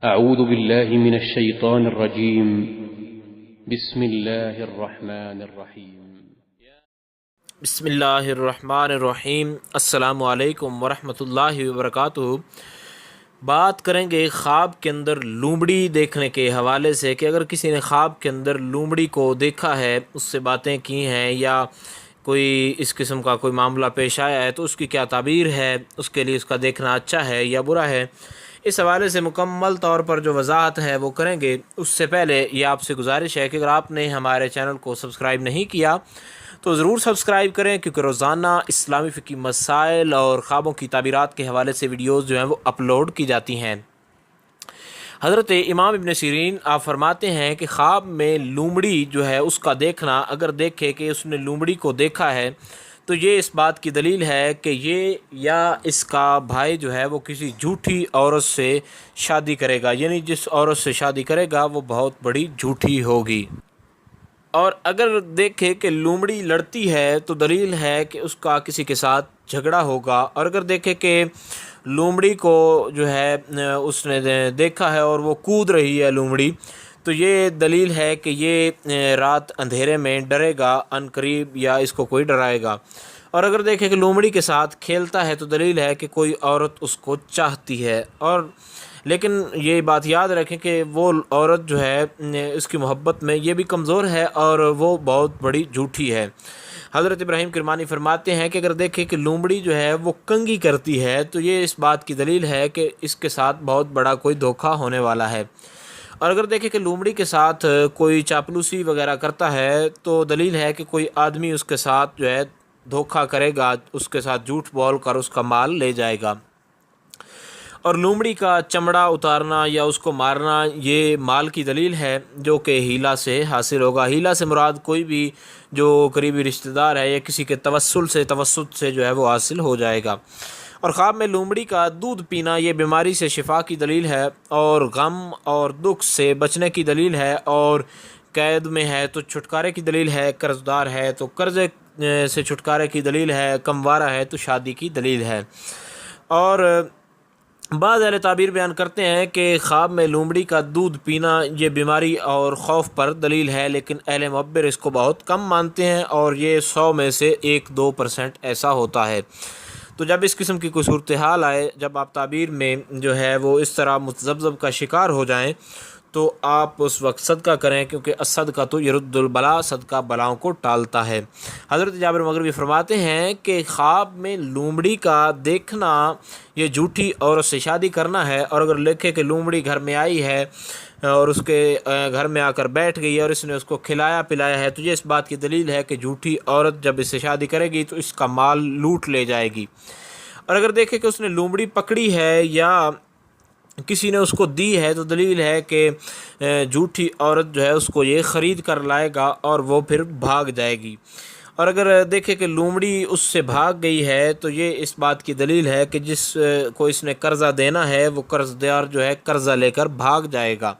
أعوذ بالله من الشيطان الرجيم بسم الله الرحمن الرحيم بسم اللہ الرحمن الرحیم۔ السلام علیکم ورحمۃ اللہ وبرکاتہ۔ بات کریں گے خواب کے اندر لومڑی دیکھنے کے حوالے سے کہ اگر کسی نے خواب کے اندر لومڑی کو دیکھا ہے، اس سے باتیں کی ہیں یا کوئی اس قسم کا کوئی معاملہ پیش آیا ہے تو اس کی کیا تعبیر ہے، اس کے لیے اس کا دیکھنا اچھا ہے یا برا ہے، اس حوالے سے مکمل طور پر جو وضاحت ہے وہ کریں گے۔ اس سے پہلے یہ آپ سے گزارش ہے کہ اگر آپ نے ہمارے چینل کو سبسکرائب نہیں کیا تو ضرور سبسکرائب کریں، کیونکہ روزانہ اسلامی فقہی مسائل اور خوابوں کی تعبیرات کے حوالے سے ویڈیوز جو ہیں وہ اپلوڈ کی جاتی ہیں۔ حضرت امام ابن سیرین آپ فرماتے ہیں کہ خواب میں لومڑی جو ہے اس کا دیکھنا، اگر دیکھے کہ اس نے لومڑی کو دیکھا ہے تو یہ اس بات کی دلیل ہے کہ یہ یا اس کا بھائی جو ہے وہ کسی جھوٹی عورت سے شادی کرے گا، یعنی جس عورت سے شادی کرے گا وہ بہت بڑی جھوٹی ہوگی۔ اور اگر دیکھے کہ لومڑی لڑتی ہے تو دلیل ہے کہ اس کا کسی کے ساتھ جھگڑا ہوگا، اور اگر دیکھے کہ لومڑی کو جو ہے اس نے دیکھا ہے اور وہ کود رہی ہے لومڑی، تو یہ دلیل ہے کہ یہ رات اندھیرے میں ڈرے گا عن قریب، یا اس کو کوئی ڈرائے گا۔ اور اگر دیکھے کہ لومڑی کے ساتھ کھیلتا ہے تو دلیل ہے کہ کوئی عورت اس کو چاہتی ہے، اور لیکن یہ بات یاد رکھیں کہ وہ عورت جو ہے اس کی محبت میں یہ بھی کمزور ہے اور وہ بہت بڑی جھوٹی ہے۔ حضرت ابراہیم کرمانی فرماتے ہیں کہ اگر دیکھیں کہ لومڑی جو ہے وہ کنگھی کرتی ہے تو یہ اس بات کی دلیل ہے کہ اس کے ساتھ بہت بڑا کوئی دھوکہ ہونے والا ہے۔ اور اگر دیکھیں کہ لومڑی کے ساتھ کوئی چاپلوسی وغیرہ کرتا ہے تو دلیل ہے کہ کوئی آدمی اس کے ساتھ جو ہے دھوکہ کرے گا، اس کے ساتھ جھوٹ بول کر اس کا مال لے جائے گا۔ اور لومڑی کا چمڑا اتارنا یا اس کو مارنا یہ مال کی دلیل ہے جو کہ ہیلا سے حاصل ہوگا۔ ہیلا سے مراد کوئی بھی جو قریبی رشتہ دار ہے یا کسی کے توسط سے جو ہے وہ حاصل ہو جائے گا۔ اور خواب میں لومڑی کا دودھ پینا یہ بیماری سے شفا کی دلیل ہے، اور غم اور دکھ سے بچنے کی دلیل ہے، اور قید میں ہے تو چھٹکارے کی دلیل ہے، قرض دار ہے تو قرضے سے چھٹکارے کی دلیل ہے، کموارہ ہے تو شادی کی دلیل ہے۔ اور بعض اہل تعبیر بیان کرتے ہیں کہ خواب میں لومڑی کا دودھ پینا یہ بیماری اور خوف پر دلیل ہے، لیکن اہل معبر اس کو بہت کم مانتے ہیں، اور یہ 100 میں سے 1-2% ایسا ہوتا ہے۔ تو جب اس قسم کی کوئی صورتحال آئے، جب آپ تعبیر میں جو ہے وہ اس طرح متذبذب کا شکار ہو جائیں تو آپ اس وقت صدقہ کریں، کیونکہ الصدقہ تو یرد البلا، صدقہ بلاؤں کو ٹالتا ہے۔ حضرت جابر مغربی فرماتے ہیں کہ خواب میں لومڑی کا دیکھنا یہ جھوٹی عورت سے شادی کرنا ہے، اور اگر لکھے کہ لومڑی گھر میں آئی ہے اور اس کے گھر میں آ کر بیٹھ گئی ہے اور اس نے اس کو کھلایا پلایا ہے تو یہ اس بات کی دلیل ہے کہ جھوٹی عورت جب اس سے شادی کرے گی تو اس کا مال لوٹ لے جائے گی۔ اور اگر دیکھے کہ اس نے لومڑی پکڑی ہے یا کسی نے اس کو دی ہے تو دلیل ہے کہ جھوٹی عورت جو ہے اس کو یہ خرید کر لائے گا اور وہ پھر بھاگ جائے گی۔ اور اگر دیکھے کہ لومڑی اس سے بھاگ گئی ہے تو یہ اس بات کی دلیل ہے کہ جس کو اس نے قرضہ دینا ہے وہ قرض دار جو ہے قرضہ لے کر بھاگ جائے گا۔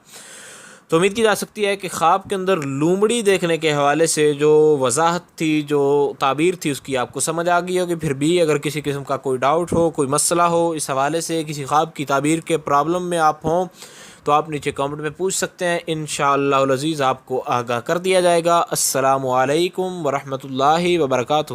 تو امید کی جا سکتی ہے کہ خواب کے اندر لومڑی دیکھنے کے حوالے سے جو وضاحت تھی، جو تعبیر تھی، اس کی آپ کو سمجھ آ گئی ہوگی۔ پھر بھی اگر کسی قسم کا کوئی ڈاؤٹ ہو، کوئی مسئلہ ہو اس حوالے سے، کسی خواب کی تعبیر کے پرابلم میں آپ ہوں تو آپ نیچے کامنٹ میں پوچھ سکتے ہیں، انشاءاللہ العزیز آپ کو آگاہ کر دیا جائے گا۔ السلام علیکم ورحمۃ اللہ وبرکاتہ۔